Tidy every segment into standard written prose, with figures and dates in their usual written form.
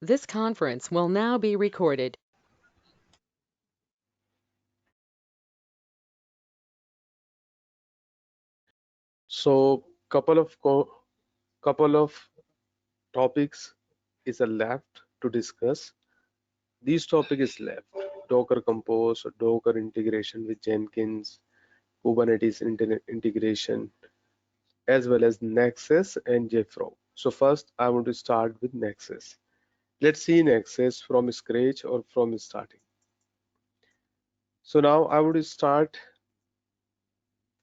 This conference will now be recorded. So couple of topics is a left to discuss. This topic is left: Docker Compose, Docker integration with Jenkins, Kubernetes integration, as well as Nexus and JFrog. So first, I want to start with Nexus. Let's see Nexus from scratch or from starting. So now I would start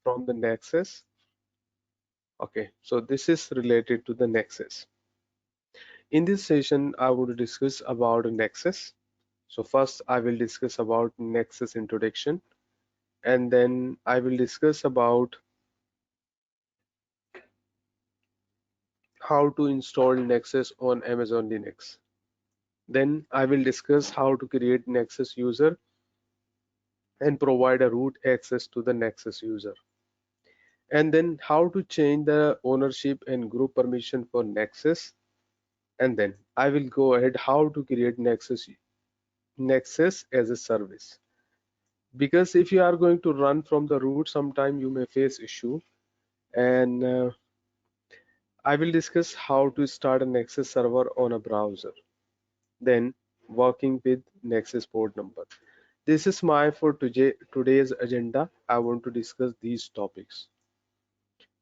from the Nexus. Okay, so this is related to the Nexus. In this session, I would discuss about Nexus. So first, I will discuss about Nexus introduction, and then I will discuss about how to install Nexus on Amazon Linux. Then I will discuss how to create Nexus user and provide a root access to the Nexus user. And then how to change the ownership and group permission for Nexus. And then I will go ahead how to create Nexus as a service. Because if you are going to run from the root, sometime you may face issue. And I will discuss how to start a Nexus server on a browser. Then working with Nexus port number. This is my for today's agenda. I want to discuss these topics.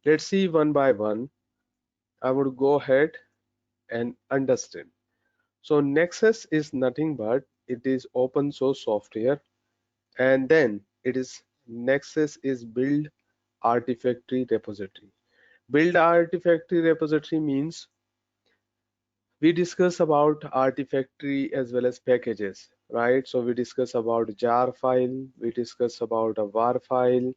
Let's see one by one. I would go ahead and understand. So Nexus is nothing but it is open source software, and then it is Nexus is build artifactory repository. Build artifactory repository means we discuss about artifactory as well as packages, right? So we discuss about jar file, we discuss about a var file,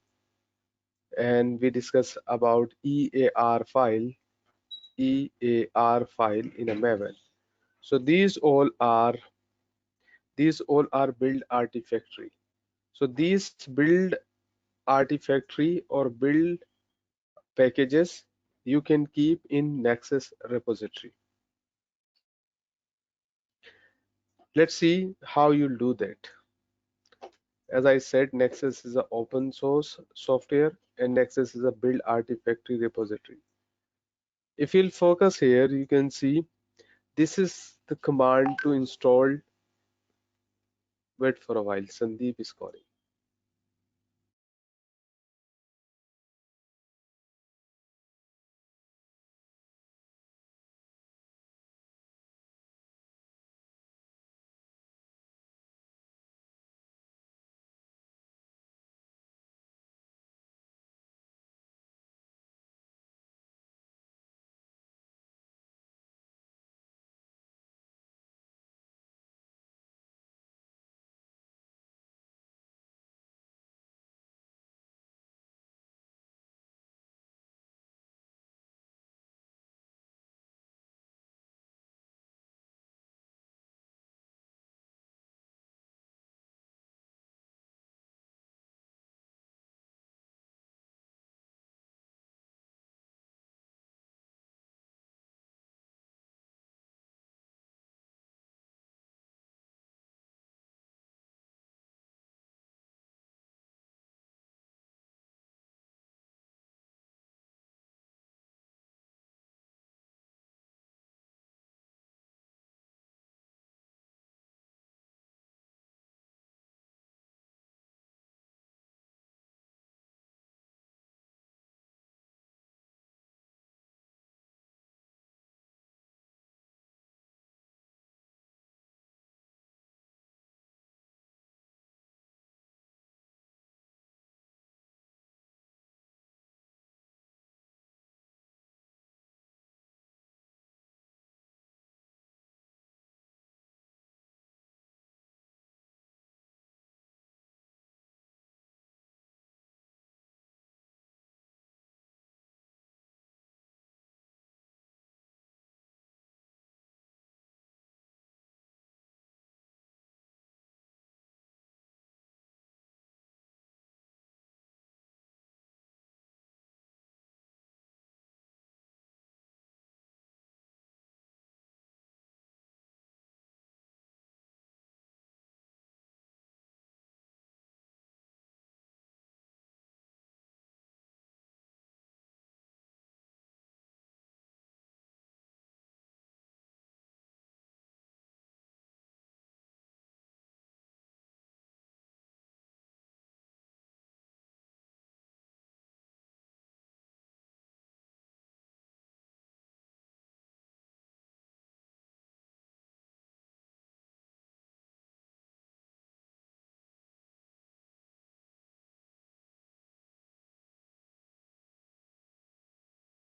and we discuss about EAR file in a Maven. So these all are build artifactory. So these build artifactory or build packages you can keep in Nexus repository. Let's see how you'll do that. As I said, Nexus is an open source software and Nexus is a build artifactory repository. If you'll focus here, you can see this is the command to install. Wait for a while, Sandeep is calling.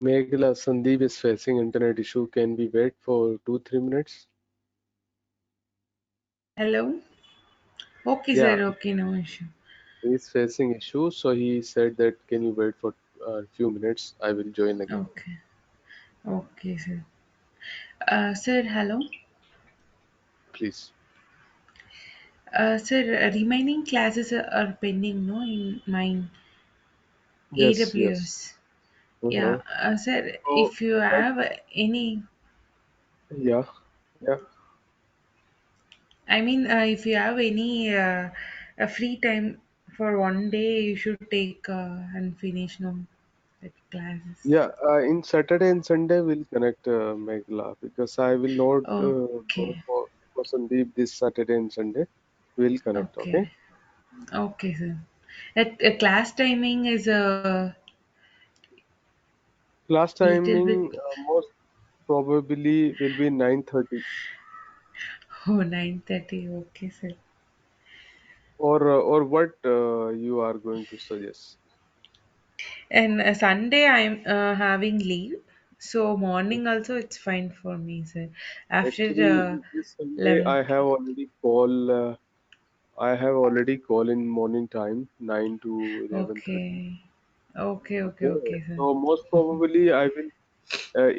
Meghla, Sandeep is facing internet issue. Can we wait for 2-3 minutes? Hello? Okay, Yeah, sir. Okay, no issue. he's facing issue, so he said that can you wait for a few minutes? I will join again. Okay. Okay, sir. Sir, hello. Please. Sir, remaining classes are pending, no, in mine Yes, yes. AWS. Yeah, Uh-huh. sir, So, if you like, have any, yeah, yeah. I mean, if you have any a free time for one day, you should take and finish, no, that classes. Yeah, in Saturday and Sunday we'll connect Meghla because I will not go Okay, for Sandeep this Saturday and Sunday. We'll connect, okay? okay, okay, sir. Class timing is a Class little bit. timing most probably will be 9:30 Oh, 9:30. Okay, sir. or what you are going to suggest. And Sunday I'm having leave, so morning also it's fine for me, sir. After Actually, this Sunday 11. I have already call in morning time 9 to 11:30. Okay. Okay, okay, Okay, okay, sir. so most probably I will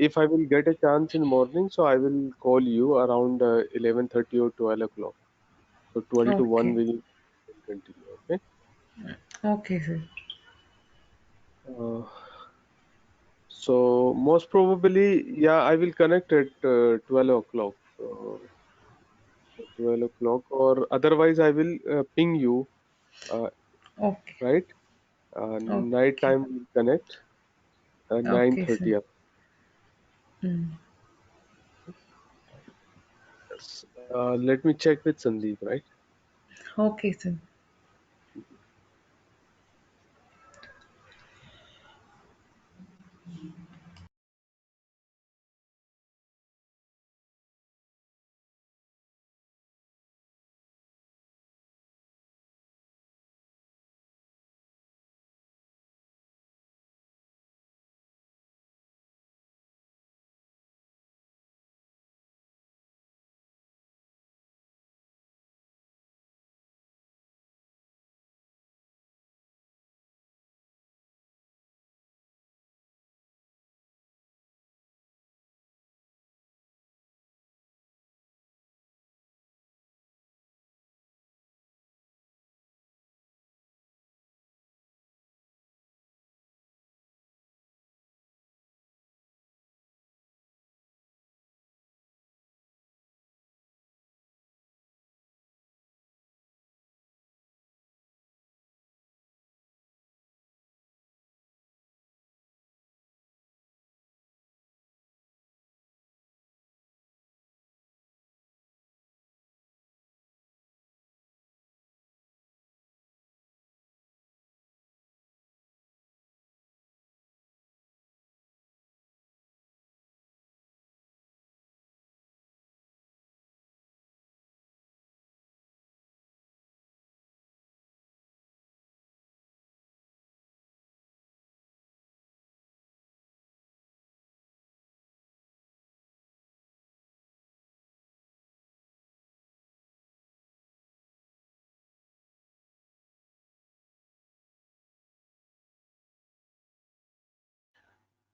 if I will get a chance in morning, so I will call you around 11:30 or 12 o'clock. So 12 to 1 Okay. we will continue. Okay. Okay, sir. Uh, so most probably, yeah, I will connect at 12 o'clock. 12 o'clock, or otherwise I will ping you. Uh, Okay. right. Night Okay. time we'll connect. Okay, sir. 9:30. Mm. Yes. Let me check with Sandeep. Right. Okay, sir.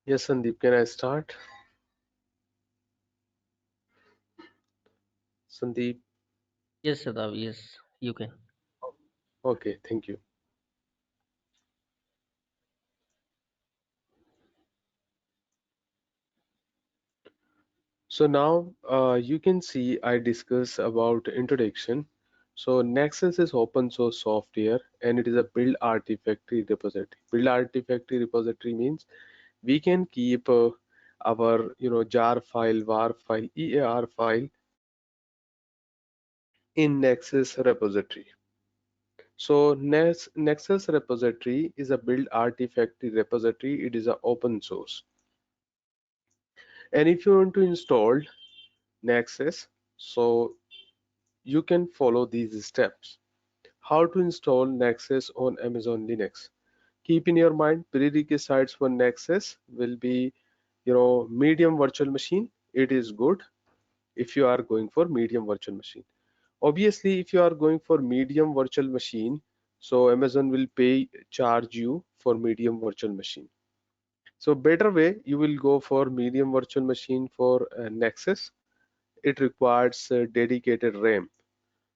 Yes, Sandeep. Can I start? Sandeep. Yes, Shadav, yes, you can. Okay. Thank you. So now you can see I discuss about introduction. So Nexus is open source software and it is a build artifactory repository. Build artifactory repository means we can keep our jar file, var file, EAR file in Nexus repository. So Nexus repository is a build artifactory repository. It is a open source. And if you want to install Nexus, so you can follow these steps. How to install Nexus on Amazon Linux. keep in your mind, prerequisites for Nexus will be, medium virtual machine. It is good if you are going for medium virtual machine. Obviously, if you are going for medium virtual machine, so Amazon will charge you for medium virtual machine. So better way, you will go for medium virtual machine for Nexus. It requires dedicated RAM.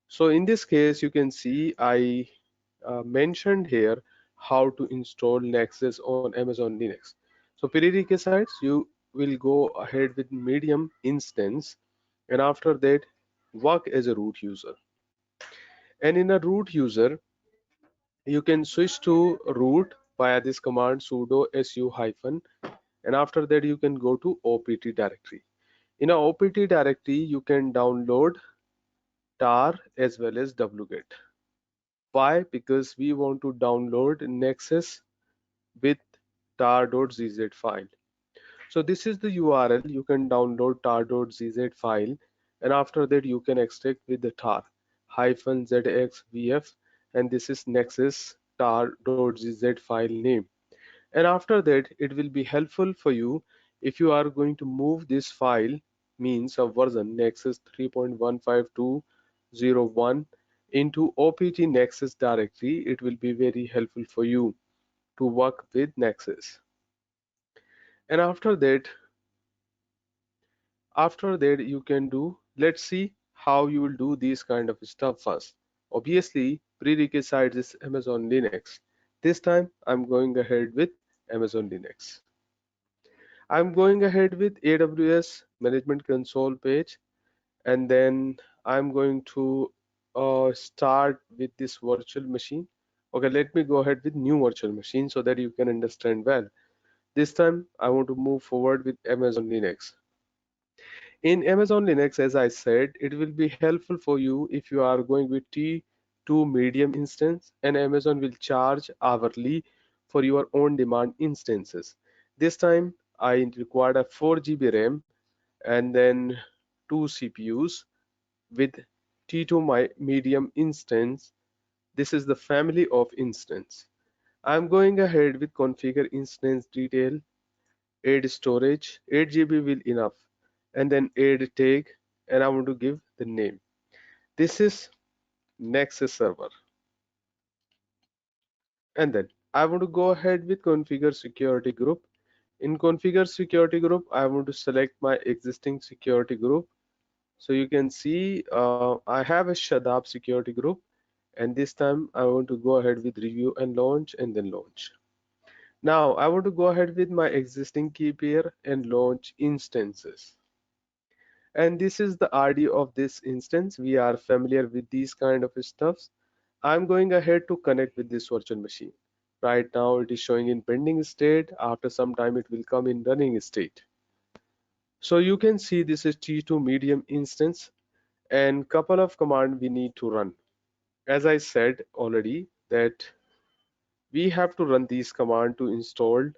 So in this case, you can see I mentioned here how to install Nexus on Amazon Linux. So prerequisites, you will go ahead with medium instance, and after that work as a root user. And in a root user, you can switch to root via this command sudo su hyphen, and after that you can go to opt directory. In a opt directory, you can download tar as well as wget. Why? Because we want to download Nexus with tar.zz file. So this is the URL. You can download tar.zz file, and after that you can extract with the tar hyphen zxvf, and this is Nexus tar.zz file name. And after that, it will be helpful for you if you are going to move this file, means a version Nexus 3.15201 into opt Nexus directory. It will be very helpful for you to work with Nexus. And after that you can do, let's see how you will do these kind of stuff first. Obviously, prerequisite is Amazon Linux. This time I'm going ahead with Amazon Linux. I'm going ahead with AWS Management Console page, and then I'm going to start with this virtual machine. Okay, let me go ahead with new virtual machine so that you can understand well. This time I want to move forward with Amazon Linux. In Amazon Linux, as I said, it will be helpful for you if you are going with T2 medium instance, and Amazon will charge hourly for your own demand instances. This time I required a 4 GB RAM and then two CPUs with T2 medium instance. This is the family of instance. I'm going ahead with configure instance detail, add storage, 8 GB will enough, and then add tag, and I want to give the name. This is Nexus server, and then I want to go ahead with configure security group. In configure security group, I want to select my existing security group. So you can see I have a Shadab security group, and this time I want to go ahead with review and launch, and then launch. Now I want to go ahead with my existing key pair and launch instances. And this is the RD of this instance. We are familiar with these kind of stuffs. I'm going ahead to connect with this virtual machine. Right now it is showing in pending state. After some time it will come in running state. So you can see this is T2 medium instance, and couple of commands we need to run. As I said already that we have to run these commands to install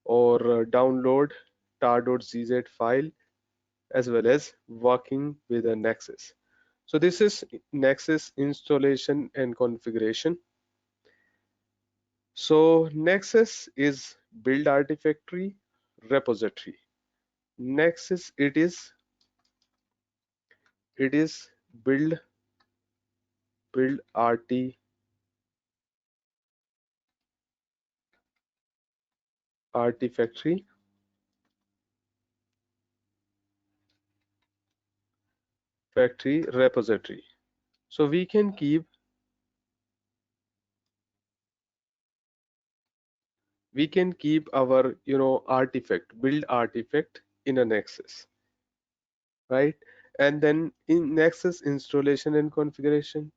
or download tar.zz file, as well as working with a Nexus. So this is Nexus installation and configuration. So Nexus is build artifactory repository. Nexus it is build artifactory factory repository. So we can keep our artifact build artifact in a Nexus, right? And then in Nexus installation and configuration,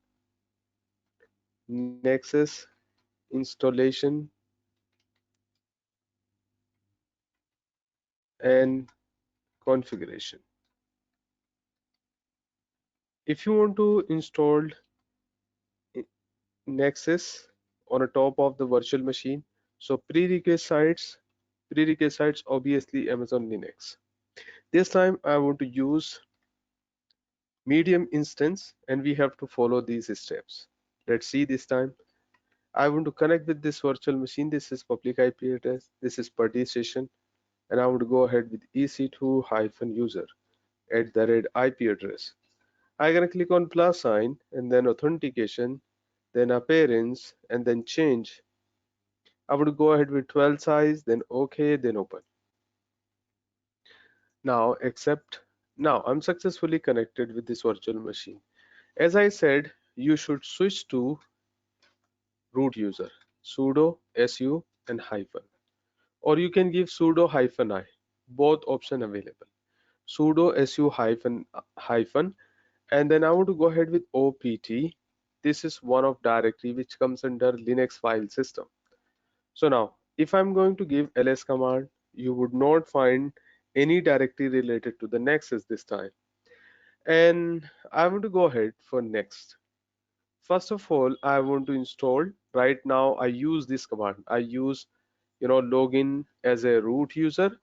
Nexus installation and configuration. If you want to install Nexus on a top of the virtual machine, so prerequisites obviously Amazon Linux. This time I want to use medium instance, and we have to follow these steps. Let's see this time. I want to connect with this virtual machine. This is public IP address. This is party session. And I want to go ahead with ec2-user @ IP address. I'm going to click on plus sign and then authentication, then appearance, and then change. I want to go ahead with 12 size, then OK, then open. Now accept. Now I'm successfully connected with this virtual machine. As I said, you should switch to root user, sudo su and hyphen, or you can give sudo hyphen I, both option available. Sudo su hyphen, and then I want to go ahead with opt. This is one of directory which comes under Linux file system. So now if I'm going to give ls command, you would not find any directory related to the Nexus this time. And I want to go ahead for next. First of all, I want to install. Right now I use this command. I use, login as a root user.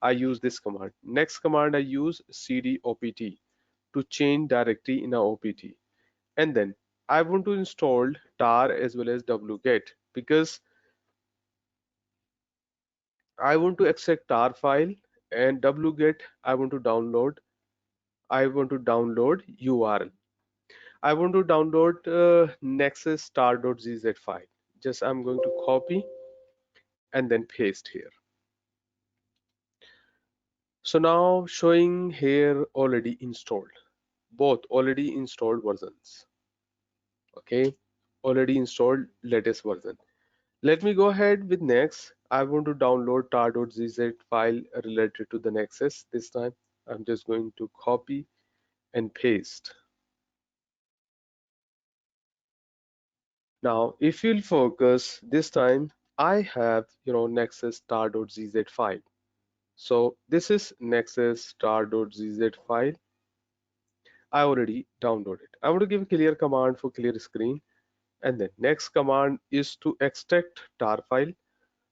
I use this command. Next command I use cd opt to change directory in a opt. And then I want to install tar as well as wget because I want to extract tar file, and wget I want to download URL. I want to download nexus star.gz file. Just I'm going to copy and then paste here. So now showing here already installed, both already installed versions. Okay, already installed latest version. Let me go ahead with next. I want to download tar.gz file related to the Nexus. This time I'm just going to copy and paste. Now if you'll focus this time, I have Nexus star.gz file. So this is Nexus star.gz file. I already downloaded. I want to give a clear command for clear screen, and then next command is to extract tar file.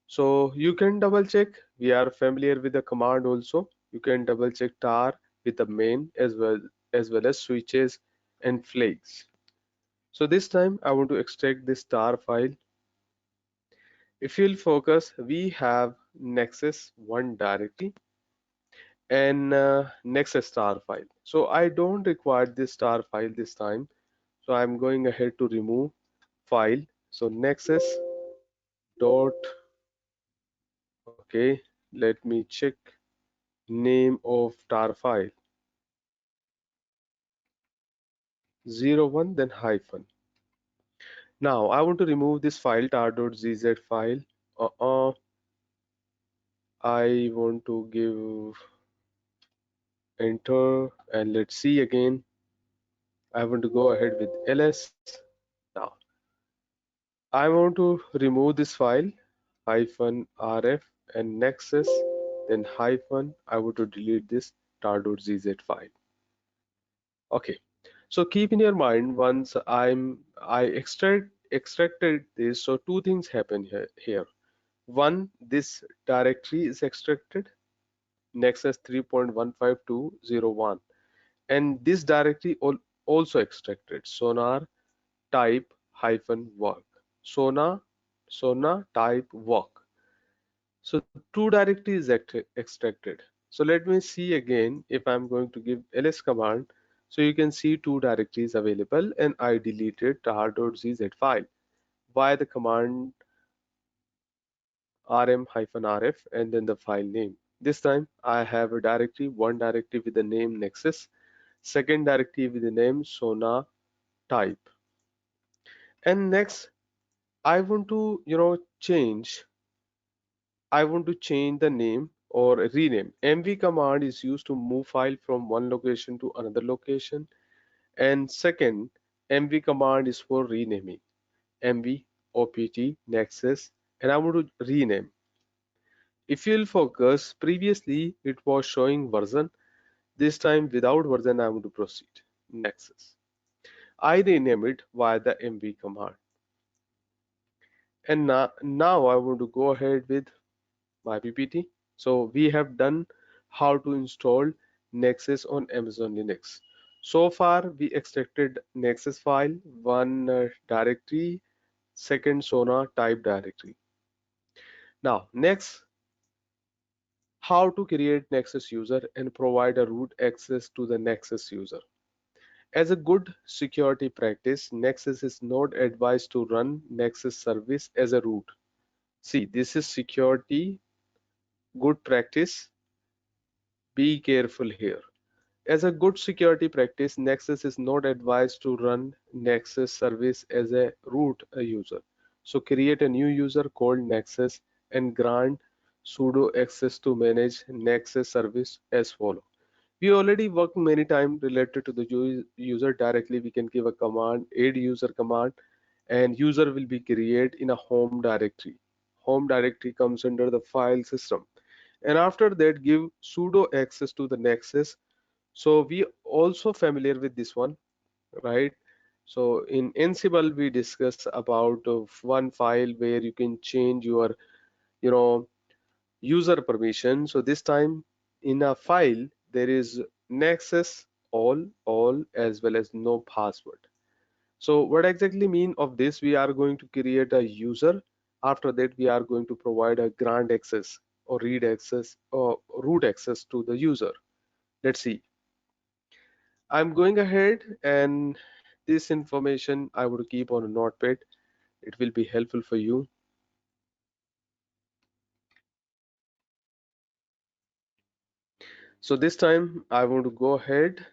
So you can double check. We are familiar with the command also. You can double check tar with the main as well as switches and flags. So this time I want to extract this tar file. If you'll focus, we have Nexus 1 directory and Nexus star file. So I don't require this star file this time. So I'm going ahead to remove file. So Nexus dot, okay, let me check name of tar file 01 then hyphen. Now I want to remove this file tar.gz file. I want to give enter and let's see again. I want to go ahead with ls. Now I want to remove this file hyphen rf and nexus, then hyphen. I want to delete this tar.gz file. Okay, so keep in your mind, once I extracted this, so two things happen here. One, this directory is extracted, Nexus 3.15201, and this directory also extracted, sonar type hyphen work, sona type work. So two directories extracted. So let me see again. If I'm going to give ls command, so you can see two directories available, and I deleted tar.gz file by the command rm-rf and then the file name. This time I have a directory, one directory with the name Nexus, second directory with the name Sona type. And next I want to change the name or rename. MV command is used to move file from one location to another location. And second, MV command is for renaming. MV, OPT, Nexus, and I want to rename. If you'll focus, previously it was showing version. This time without version, I want to proceed. Nexus. I rename it via the MV command. And now I want to go ahead with my PPT. So we have done how to install Nexus on Amazon Linux. So far we extracted Nexus file, one directory, second Sona type directory. Now next, how to create Nexus user and provide a root access to the Nexus user. As a good security practice, Nexus is not advised to run Nexus service as a root. See, this is security good practice. Be careful here. As a good security practice, Nexus is not advised to run Nexus service as a root user. So create a new user called Nexus and grant sudo access to manage Nexus service as follow. We already worked many times related to the user directly. We can give a command, add user command, and user will be created in a home directory. Home directory comes under the file system. And after that, give sudo access to the Nexus. So we also familiar with this one, right? So in Ansible, we discuss about one file where you can change your, you know, user permission. So this time in a file, there is Nexus all as well as no password. So what exactly mean of this? We are going to create a user. After that, we are going to provide a grant access or read access or root access to the user. Let's see. I'm going ahead, and this information I would keep on a notepad. It will be helpful for you. So this time I want to go ahead,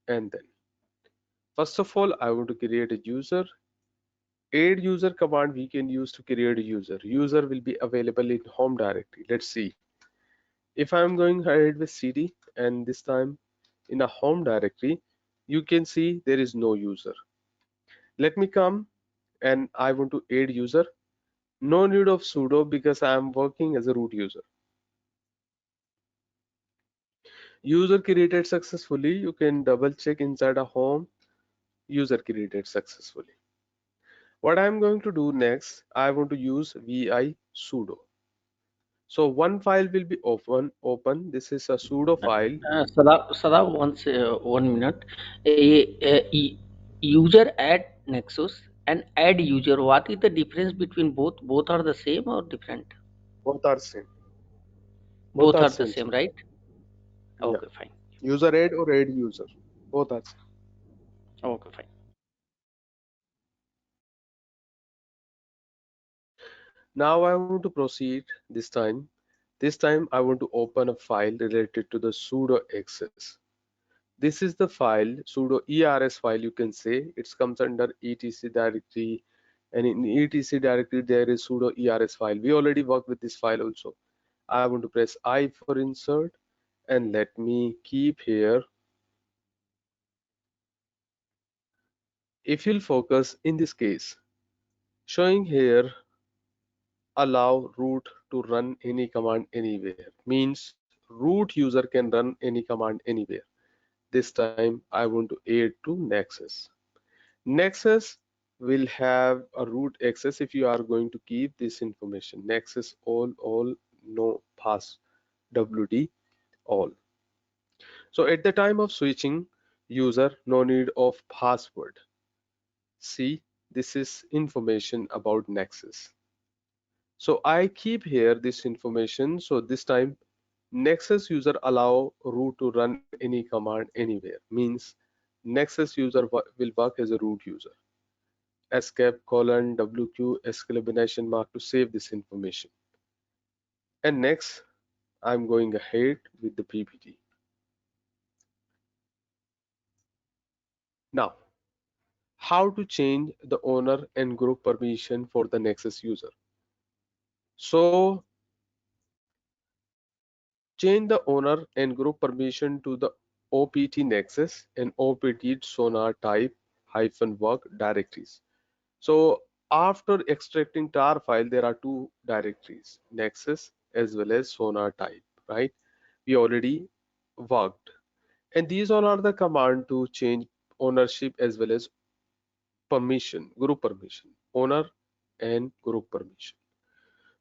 and then first of all, I want to create a user. Add user command we can use to create a user. User will be available in home directory. Let's see. If I'm going ahead with cd, and this time in a home directory, you can see there is no user. Let me come, and I want to add user. No need of sudo because I am working as a root user. User created successfully. You can double check inside a home. User created successfully. What I'm going to do next, I want to use vi sudo. So one file will be open. This is a sudo file. Sada, once 1 minute. User add Nexus and add user. What is the difference between both? Both are the same or different? Both are same. Both Both are are the same. same, right? Yeah. Okay, fine. User add or add user. Both are same. Okay, fine. Now I want to proceed this time. This time I want to open a file related to the sudo access. This is the file, sudo ers file, you can say. It comes under etc directory, and in etc directory there is sudo ers file. We already worked with this file also. I want to press I for insert, and let me keep here. If you'll focus in this case, showing here allow root to run any command anywhere, means root user can run any command anywhere. This time I want to add to Nexus. Nexus will have a root access if you are going to keep this information. Nexus all no pass wd all. So at the time of switching user, no need of password. See, this is information about Nexus. So I keep here this information. So this time Nexus user allow root to run any command anywhere, means Nexus user will work as a root user. Escape colon wq exclamation mark to save this information. And next I'm going ahead with the PPT. Now, how to change the owner and group permission for the Nexus user. So change the owner and group permission to the opt Nexus and opt sonar type -work directories. So after extracting tar file, there are two directories, Nexus as well as sonar type, right? We already worked. And these all are the command to change ownership as well as permission, group permission, owner and group permission.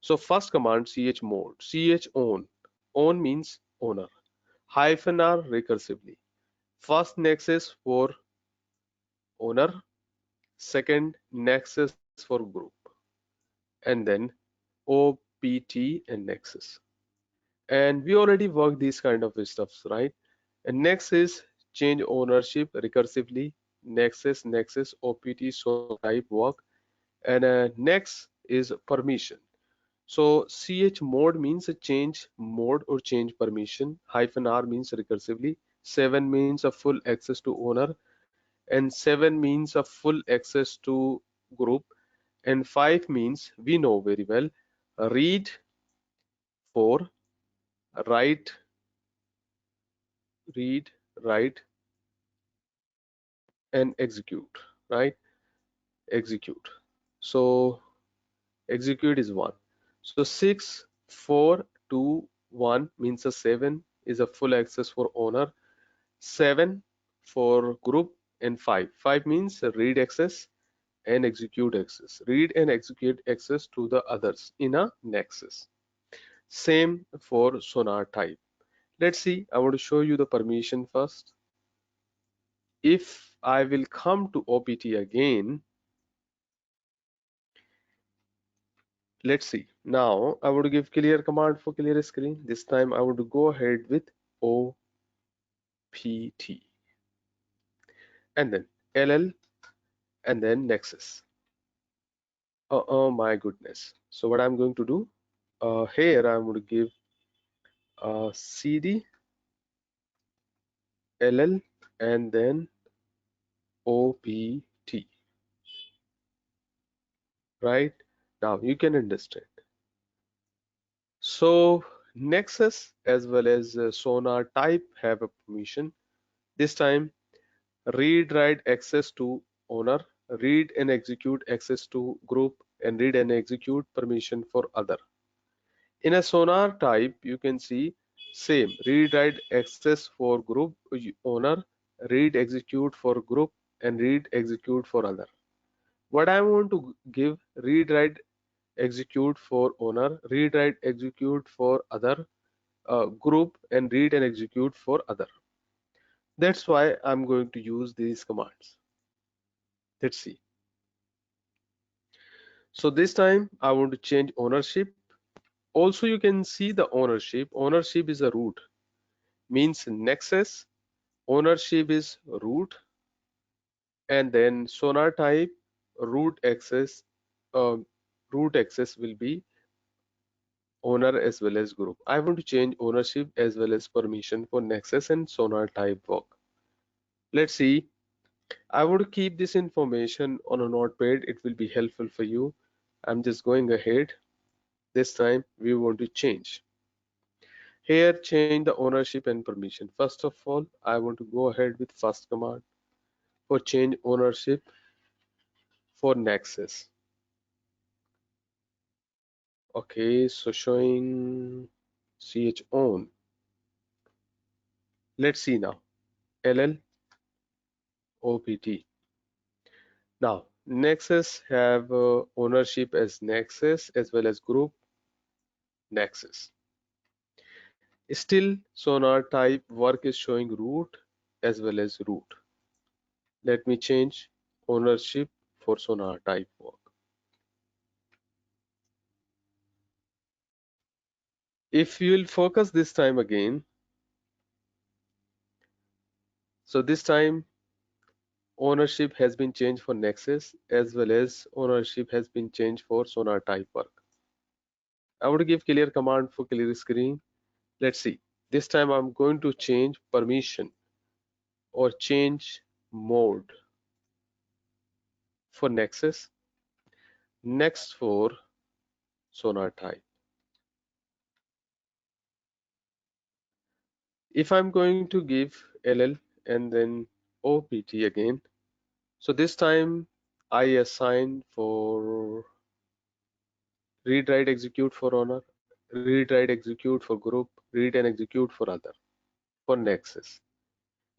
So first command chmod, own means owner, -r recursively. First Nexus for owner, second Nexus for group. and then OPT and Nexus. And we already worked these kind of stuffs, right? And next is change ownership recursively. Nexus, OPT, so type work. And next is permission. So ch mode means a change mode or change permission. -R means recursively. 7 means a full access to owner, and 7 means a full access to group, and 5 means we know very well read, for write, read, write, and execute, right? Execute. So execute is 1. So 6, 4, 2, 1 means a 7 is a full access for owner, 7 for group, and 5 means read access and execute access. Read and execute access to the others in a Nexus. Same for sonar type. Let's see, I want to show you the permission first. If I will come to OPT again, let's see. Now I want to give clear command for clear screen. This time I want to go ahead with OPT and then LL and then Nexus. Oh my goodness. So what I'm going to do here, I'm going to give CD LL and then OPT. Right now you can understand. So Nexus as well as Sonar type have a permission. This time read write access to owner, read and execute access to group, and read and execute permission for other. In a Sonar type you can see same read write access for group owner, read execute for group, and read execute for other. What I want to give read write execute for owner, read write execute for other, group, and read and execute for other. That's why I'm going to use these commands. Let's see. So this time I want to change ownership. Also you can see the ownership. Ownership is a root, means Nexus. Ownership is root, and then Sonar type root access. Root access will be owner as well as group. I want to change ownership as well as permission for Nexus and Sonar type work. Let's see. I would keep this information on a notepad. It will be helpful for you. I'm just going ahead. This time we want to change. Here, change the ownership and permission. First of all, I want to go ahead with first command for change ownership for Nexus. Okay, so showing ch own. Let's see now. LL OPT. Now, Nexus have ownership as Nexus as well as group Nexus. Still, Sonar type work is showing root as well as root. Let me change ownership for Sonar type work. If you will focus this time again, so this time ownership has been changed for Nexus as well as ownership has been changed for Sonar type work. I want to give clear command for clear screen. Let's see. This time I'm going to change permission or change mode for Nexus, next for Sonar type. If I'm going to give LL and then OPT again, so this time I assign for read write execute for owner, read write execute for group, read and execute for other, for Nexus.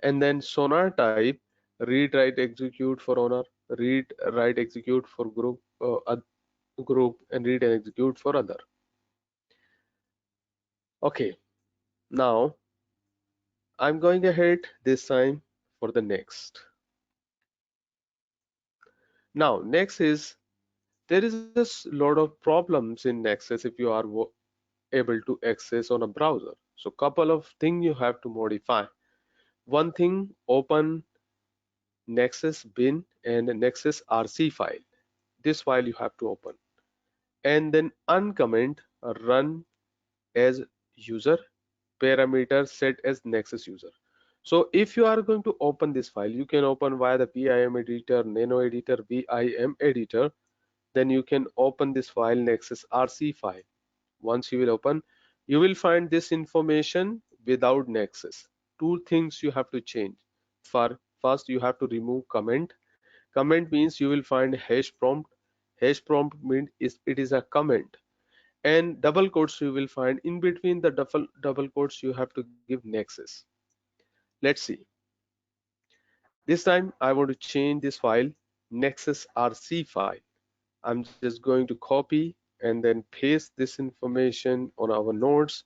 And then Sonar type read write execute for owner, read write execute for group, group, and read and execute for other. Okay, now I'm going ahead this time for the next. Now next is there is a lot of problems in Nexus if you are able to access on a browser. So couple of things you have to modify. One thing, open Nexus bin and Nexus RC file. This file you have to open and then uncomment run as user parameter set as Nexus user. So if you are going to open this file, you can open via the PIM editor, Nano editor, VIM editor. Then you can open this file Nexus RC file. Once you will open, you will find this information without Nexus. Two things you have to change. First, you have to remove comment. Comment means you will find hash prompt. Hash prompt means it is a comment. And double quotes you will find in between the double quotes you have to give Nexus. Let's see. This time I want to change this file Nexus RC file. I'm just going to copy and then paste this information on our nodes.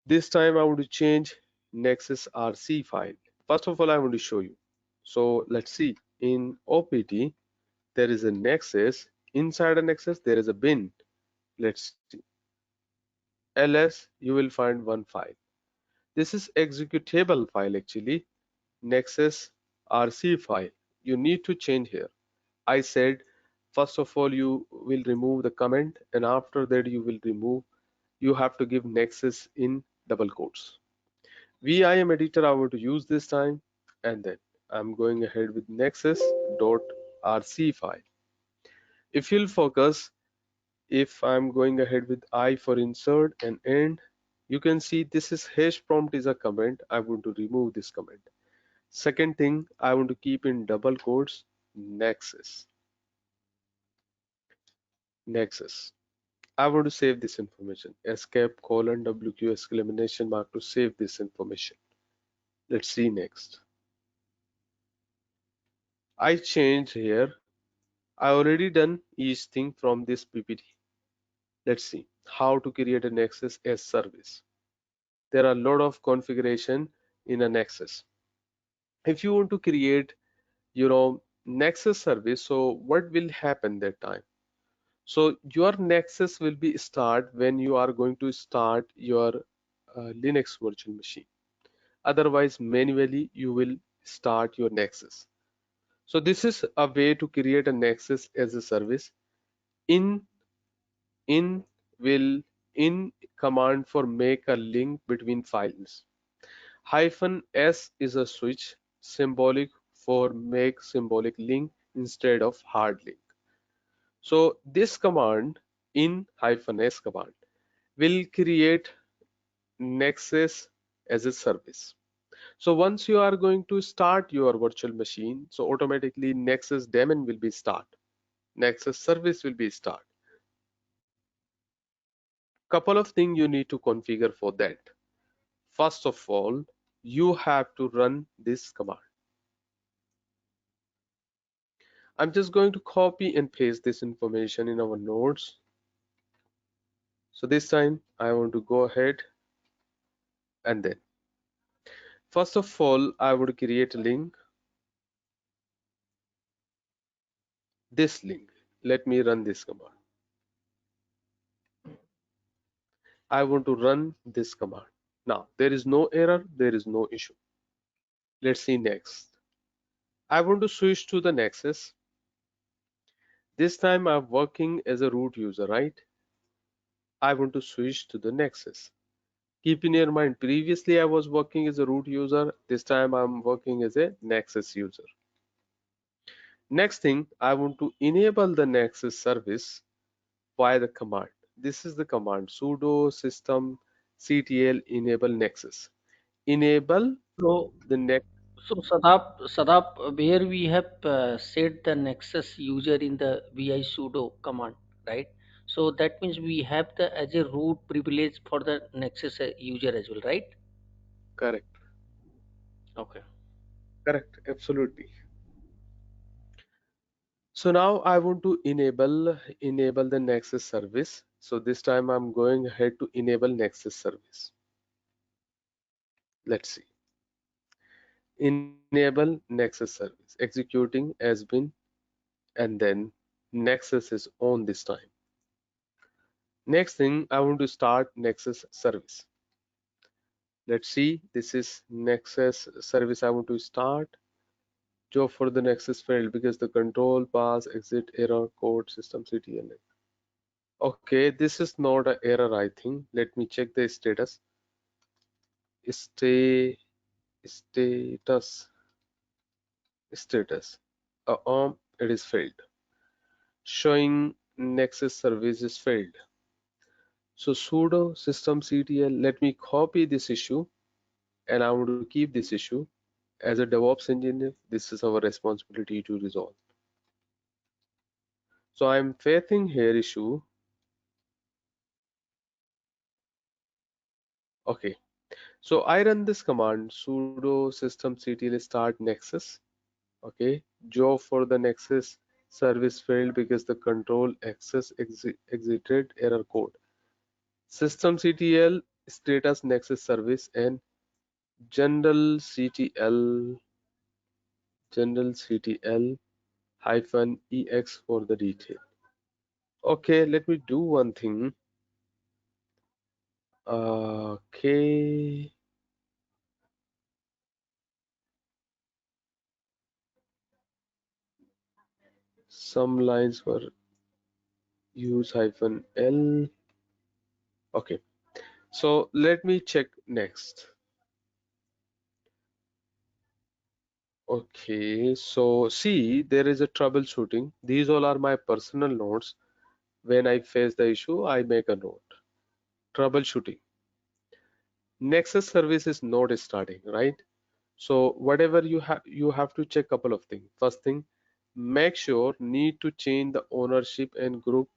This time I want to change Nexus RC file. First of all, I want to show you. So let's see. In OPT, there is a Nexus. Inside a Nexus, there is a bin. Let's see. ls, you will find one file. This is executable file actually. Nexus RC file. You need to change here. I said, first of all, you will remove the comment, and after that you have to give Nexus in double quotes. VIM editor I want to use this time, and then I'm going ahead with nexus.rc file. If you'll focus, if I'm going ahead with I for insert and end, you can see this is hash prompt is a comment. I want to remove this comment. Second thing, I want to keep in double quotes Nexus. Nexus. I want to save this information. Escape colon WQ exclamation mark to save this information. Let's see next. I changed here. I already done each thing from this PPT. Let's see how to create a Nexus as service. There are a lot of configuration in a Nexus. If you want to create, Nexus service, so what will happen that time? So your Nexus will be start when you are going to start your Linux virtual machine. Otherwise, manually you will start your Nexus. So this is a way to create a Nexus as a service. In in will in command for make a link between files. -s is a switch symbolic for make symbolic link instead of hard link. So this command in -s command will create Nexus as a service. So once you are going to start your virtual machine, so automatically Nexus daemon will be start. Nexus service will be start. Couple of things you need to configure for that. First of all, you have to run this command. I'm just going to copy and paste this information in our nodes. So this time I want to go ahead and then first of all I would create a link. This link. Let me run this command. I want to run this command. Now there is no error, there is no issue. Let's see next. I want to switch to the Nexus. This time I'm working as a root user, right? I want to switch to the Nexus. Keep in your mind, previously I was working as a root user. This time I'm working as a Nexus user. Next thing, I want to enable the Nexus service via the command. This is the command sudo system ctl enable Nexus. Enable So, the Nexus. Sadap, where we have set the Nexus user in the vi sudo command, right? So that means we have the as a root privilege for the Nexus user as well, right? Correct, Okay. correct, absolutely. So now I want to enable the Nexus service. So this time I'm going ahead to enable Nexus service. Let's see. Enable Nexus service executing has been, and then Nexus is on this time. Next thing, I want to start Nexus service. Let's see, this is Nexus service I want to start. Job for the Nexus failed because the control pass exit error code systemctl. Okay, this is not an error, I think. Let me check the status. Stay status status. It is failed. Showing Nexus service is failed. So sudo systemctl. Let me copy this issue, and I want to keep this issue. As a DevOps engineer, this is our responsibility to resolve. So I'm facing here issue. Okay, so I run this command sudo systemctl start Nexus. Okay, job for the Nexus service failed because the control access exited error code. Systemctl status Nexus service and generalctl hyphen ex for the detail. Okay, let me do one thing. Okay, some lines were use hyphen L. Okay, so let me check next. Okay, so see, there is a troubleshooting. These all are my personal notes. When I face the issue, I make a note. Troubleshooting. Nexus service is not starting, right? So whatever you have to check couple of things. First thing, make sure need to change the ownership and group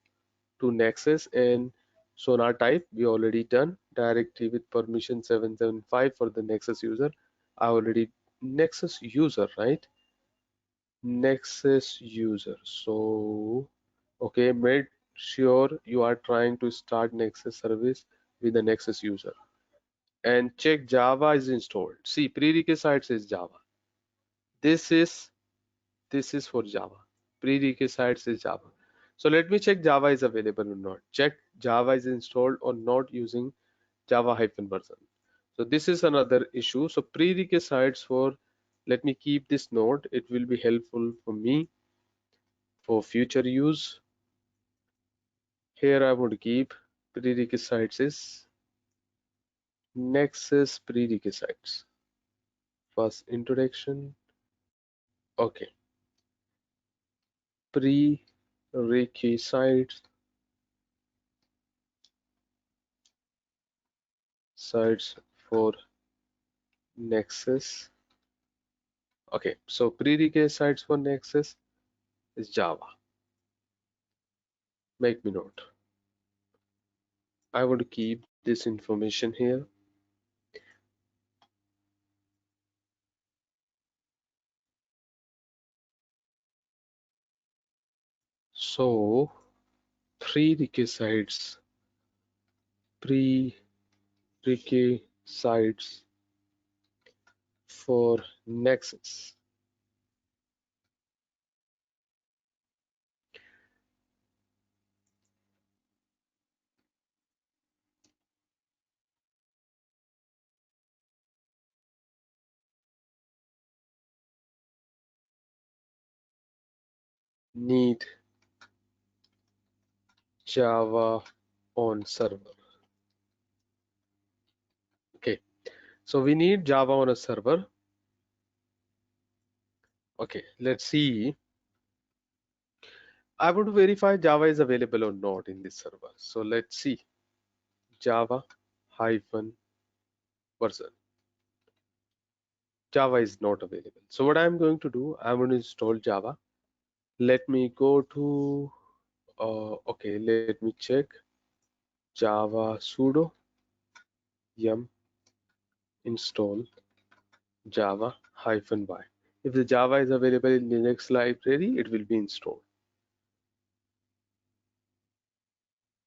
to Nexus and Sonar type. We already done directory with permission 775 for the Nexus user. I already Nexus user, right? Nexus user. So okay, make sure you are trying to start Nexus service with the Nexus user and check Java is installed. See, prerequisites is Java. This is for Java. Prerequisites is Java. So let me check Java is available or not. Check Java is installed or not using Java hyphen version. So this is another issue. So prerequisites for, let me keep this note. It will be helpful for me for future use. Here I would keep prerequisites is Nexus prerequisites. First introduction. Okay. Prerequisites sites for Nexus. Okay, so prerequisites for Nexus is Java. Make me note. I want to keep this information here. So prerequisites for Nexus. Need Java on server. Okay, so we need Java on a server. Okay, let's see. I want to verify Java is available or not in this server. So let's see. Java hyphen version. Java is not available. So what I'm going to do, I'm going to install Java. Let me go to, okay, let me check Java sudo yum install Java hyphen y. If the Java is available in Linux library, it will be installed.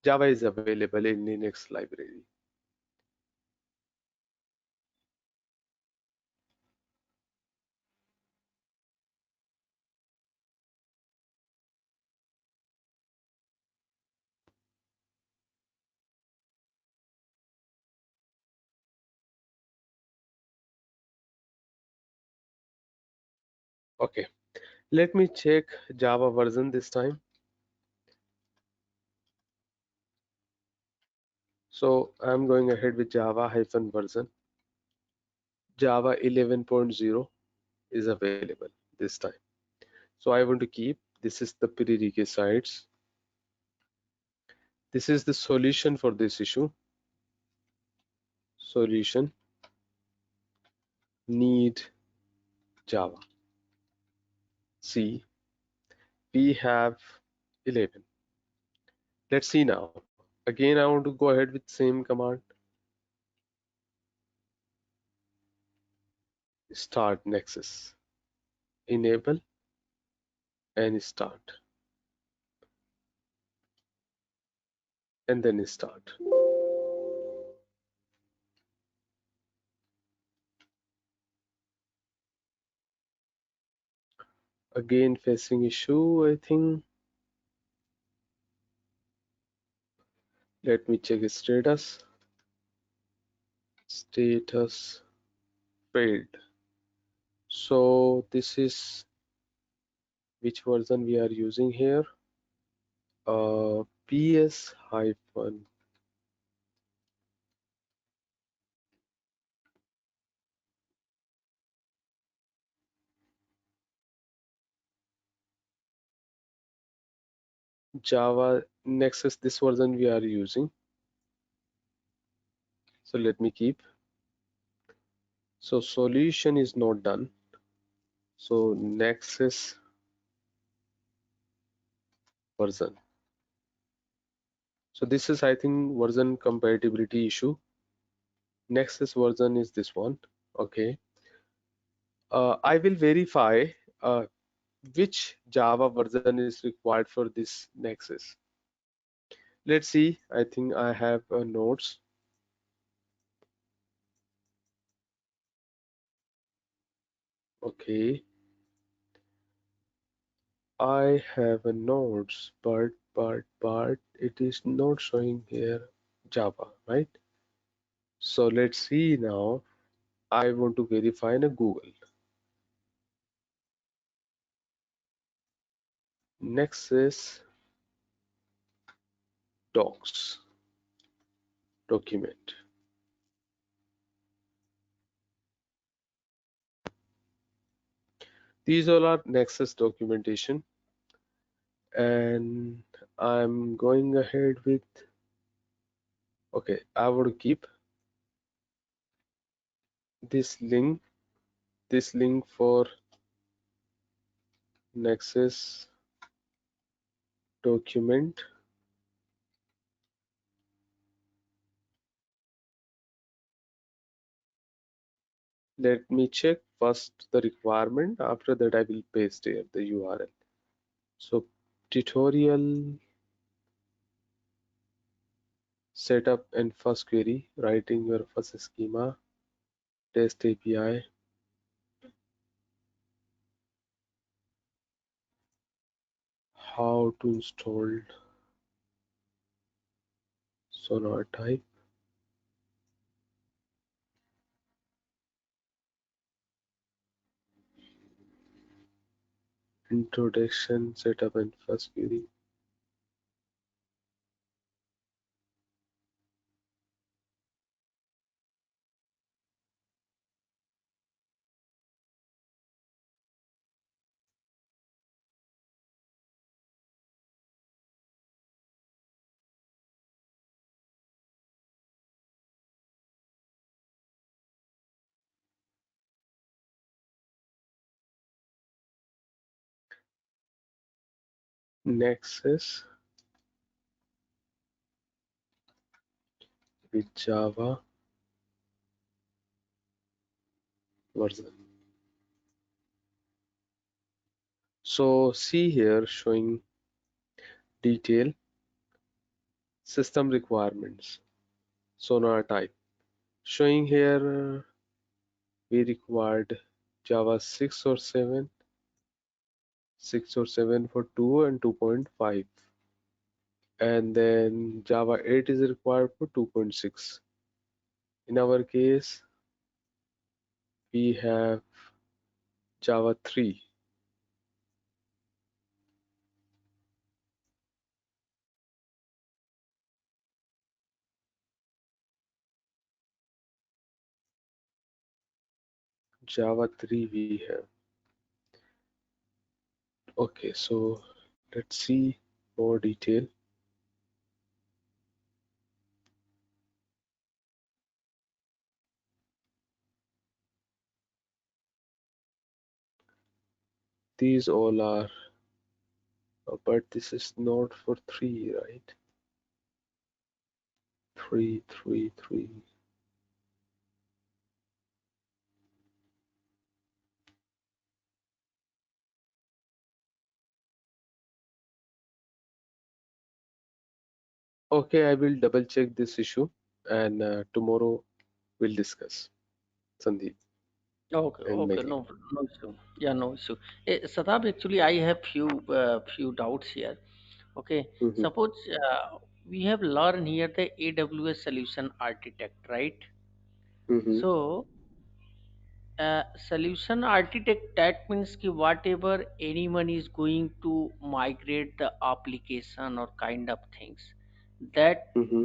Java is available in Linux library. Okay, let me check Java version this time. So I'm going ahead with Java hyphen version. Java 11.0 is available this time. So I want to keep, this is the prerequisites. This is the solution for this issue. Solution need Java. See, we have 11. Let's see now. Again, I want to go ahead with same command. Start Nexus. Enable and start. And then start. Again facing issue, I think. Let me check status. Status failed. So this is which version we are using here? PS hyphen Java Nexus. This version we are using. So let me keep. So solution is not done. So Nexus version. So this is, I think, version compatibility issue. Nexus version is this one. Okay. I will verify uh, which Java version is required for this Nexus. Let's see. I think I have notes. Okay. I have a notes, but it is not showing here Java, right? So let's see now. I want to verify in a Google. Nexus docs document. These all are Nexus documentation, and I'm going ahead with, okay, I want to keep this link for Nexus document. Let me check first the requirement. After that, I will paste here the URL. So tutorial setup and first query, writing your first schema, test API, how to install Sonar type, introduction, setup and first query. Nexus with Java version. So see here showing detail, system requirements, Sonar type. Showing here we required Java 6 or 7, 6 or 7 for 2 and 2.5. And then Java 8 is required for 2.6. In our case, we have Java 3. Java 3 we have. Okay, so let's see more detail. These all are, but this is not for 3, right? 3, 3, 3. Okay, I will double check this issue and tomorrow we'll discuss, Sandeep Okay, and okay, Megli. no issue. Yeah, no issue. Sadab, actually, I have few doubts here. Okay, Mm-hmm, suppose we have learned here the AWS Solution Architect, right? mm-hmm, So, solution architect, that means ki whatever anyone is going to migrate the application or kind of things, that mm-hmm.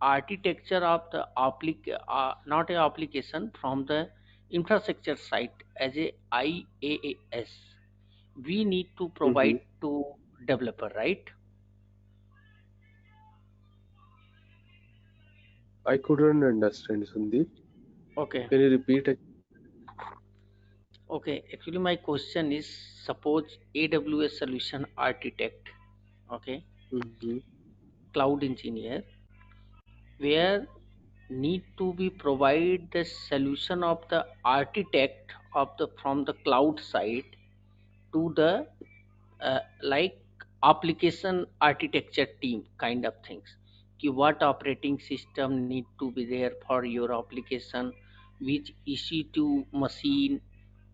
architecture of the not a application from the infrastructure side as a IaaS, we need to Mm-hmm. provide to developer, right? I couldn't understand, Sandeep. Okay, Can you repeat it? okay, actually my question is, suppose AWS solution architect, okay, Mm-hmm, cloud engineer, where need to be provide the solution of the architect of the from the cloud side to the like application architecture team kind of things, कि what operating system need to be there for your application, which EC2 machine,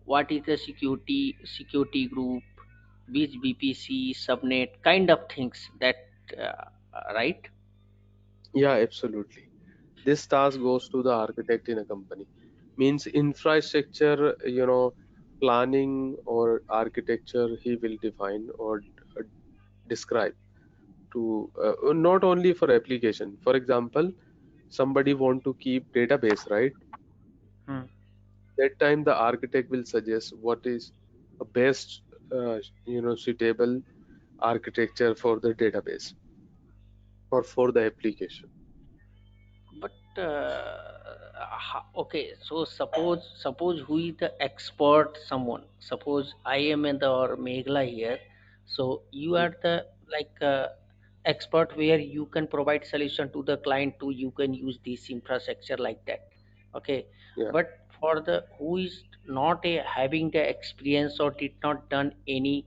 what is the security group, which VPC subnet kind of things, that right? yeah, absolutely. This task goes to the architect in a company. Means infrastructure, planning or architecture he will define or uh, describe to not only for application. For example, somebody want to keep database, right? Hmm. That time the architect will suggest what is a best suitable architecture for the database or for the application. But okay, so suppose who is the expert someone. Suppose I am in the or Meghla here. So you Mm, are the like expert where you can provide solution to the client to you can use this infrastructure like that. Okay, yeah. but for the who is not a having the experience or did not done any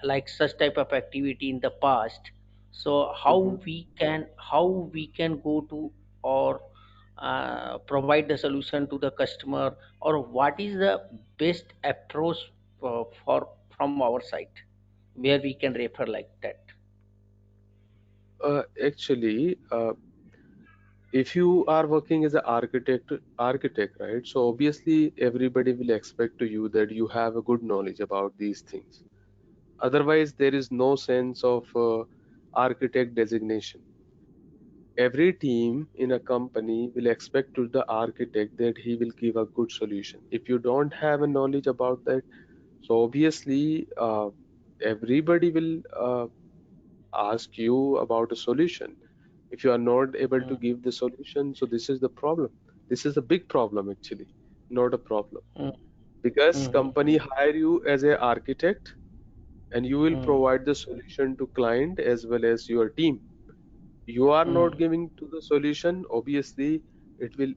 like such type of activity in the past, so Hmm. how we can go to or provide the solution to the customer, or what is the best approach for from our side where we can refer like that. Actually, if you are working as an architect, right? So obviously everybody will expect to you that you have a good knowledge about these things. Otherwise, there is no sense of architect designation. Every team in a company will expect to the architect that he will give a good solution. If you don't have a knowledge about that, so obviously everybody will ask you about a solution. If you are not able to Mm, give the solution, so this is the problem. This is a big problem actually, not a problem. mm, Because mm, company hire you as an architect and you will mm, provide the solution to client as well as your team. You are not mm. giving to the solution, obviously it will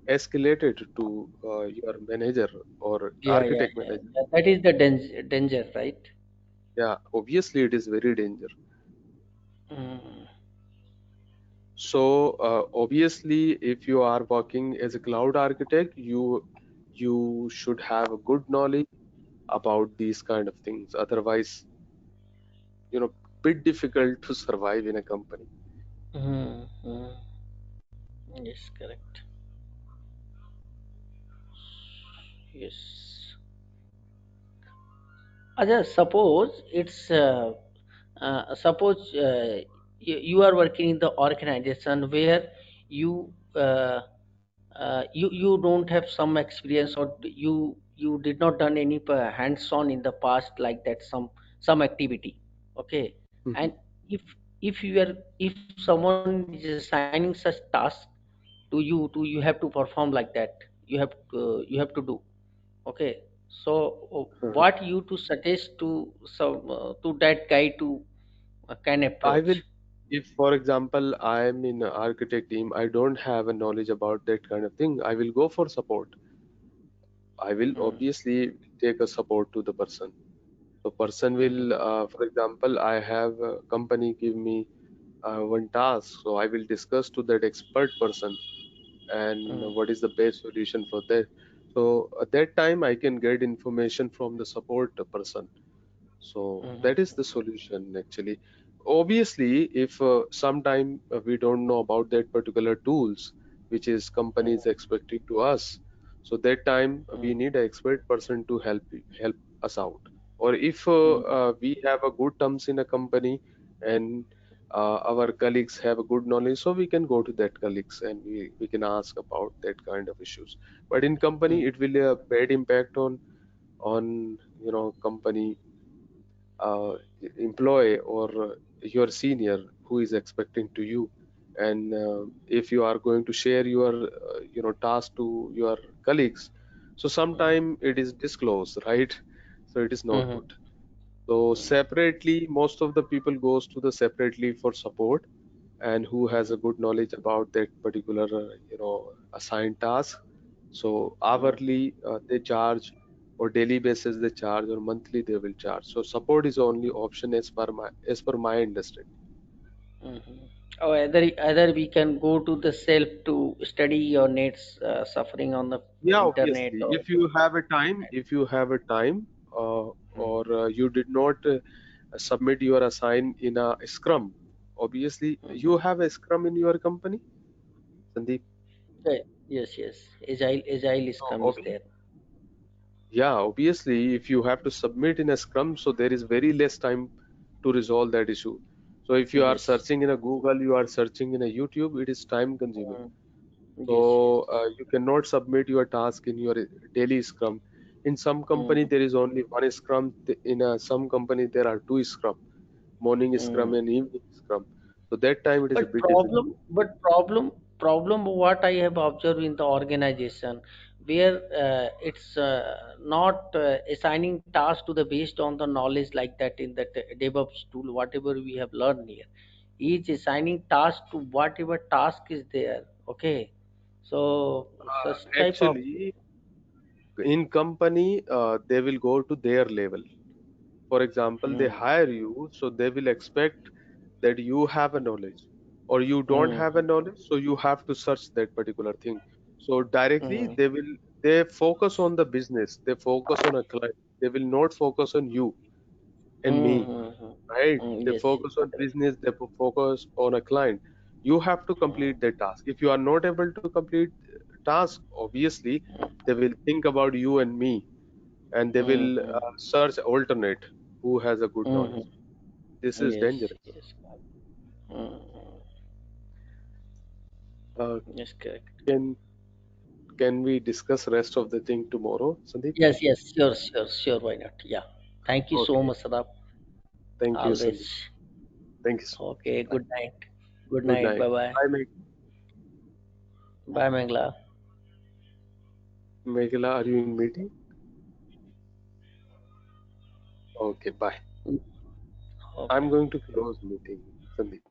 escalate it to your manager or Yeah, yeah, architect yeah, manager. yeah. That is the danger, right? Yeah, obviously it is very dangerous. Mm, So obviously, if you are working as a cloud architect, you should have a good knowledge about these kind of things. Otherwise, bit difficult to survive in a company. mm, mm. Yes, correct. Yes. Ajay, suppose it's suppose you are working in the organization where you you don't have some experience, or you did not done any hands-on in the past like that, some activity. Okay. Mhm. And if someone is assigning such task to you have to perform like that, you have to do. Okay. So Uh-huh. what you to suggest to some to that guy to can I approach. will, if for example, I am in an architect team, I don't have a knowledge about that kind of thing, I will go for support. I will Mm, obviously take a support to the person. So person will, mhm, for example, I have a company give me one task, so I will discuss to that expert person and mm, what is the best solution for that. So at that time, I can get information from the support person. So that is mhm, the solution actually. Obviously, if sometime we don't know about that particular tools, which is companies mm, expecting to us, so that time mm, we need an expert person to help us out. Or if mm, we have a good terms in a company and our colleagues have a good knowledge, so we can go to that colleagues and we can ask about that kind of issues. But in company, mm, it will a bad impact on company uh, employee or your senior who is expecting to you. And if you are going to share your task to your colleagues, so sometime it is disclosed, right? So it is not mhm, good. So separately, most of the people goes to the separately for support and who has a good knowledge about that particular assigned task. So mm, hourly they charge, or daily basis they charge, or monthly they will charge. So support is only option as per my understanding. mhm. Or either we can go to the self to study your needs suffering on the Yeah, internet obviously, or. if you have a time, Mhm, or you did not submit your assign in a Scrum, obviously mhm. you have a Scrum in your company, Sandeep. Yeah, yes, yes. Agile Scrum is So there. yeah, obviously, if you have to submit in a Scrum, so there is very less time to resolve that issue. So if you are Yes. searching in a Google, you are searching in a YouTube, it is time consuming. Mm, yes, yes. So you cannot submit your task in your daily Scrum. In some company, Mm, there is only one Scrum. In some company, there are two Scrum, morning Scrum mm. and evening Scrum. So that time it is a But bit difficult. problem what I have observed in the organization, where it's not assigning tasks to the based on the knowledge like that in that DevOps tool, whatever we have learned here, each assigning task to whatever task is there. Okay, so such type of. Actually, in company, they will go to their level. For example, they Mm, hire you, so they will expect that you have a knowledge, or you don't have a mm, knowledge, so you have to search that particular thing. So directly mm, they focus on the business, they focus on a client, they will not focus on you and mm, me, mm, mm, right? They yes, yes, focus on correct. business, they focus on a client. You have to Mm, complete that task. If you are not able to complete task, obviously they will think about you and me, and they mm, will mm, search alternate who has a good mm, knowledge. mm, This is yes, dangerous. yes, correct. Mm, mm, Uh, yes, correct. can can we discuss rest of the thing tomorrow, Sandeep? Yes, yes, sure, sure, sure. Why not? Yeah. Thank you so Okay. much, Sadap. Thank you, Sandeep. Always. Thank you so much. Okay. Bye. Good night. Good Good night. night. Bye bye. Bye, Bye, Mangla. Meghila. Are you in meeting? Okay, bye. Okay. I'm going to close meeting, Sandeep.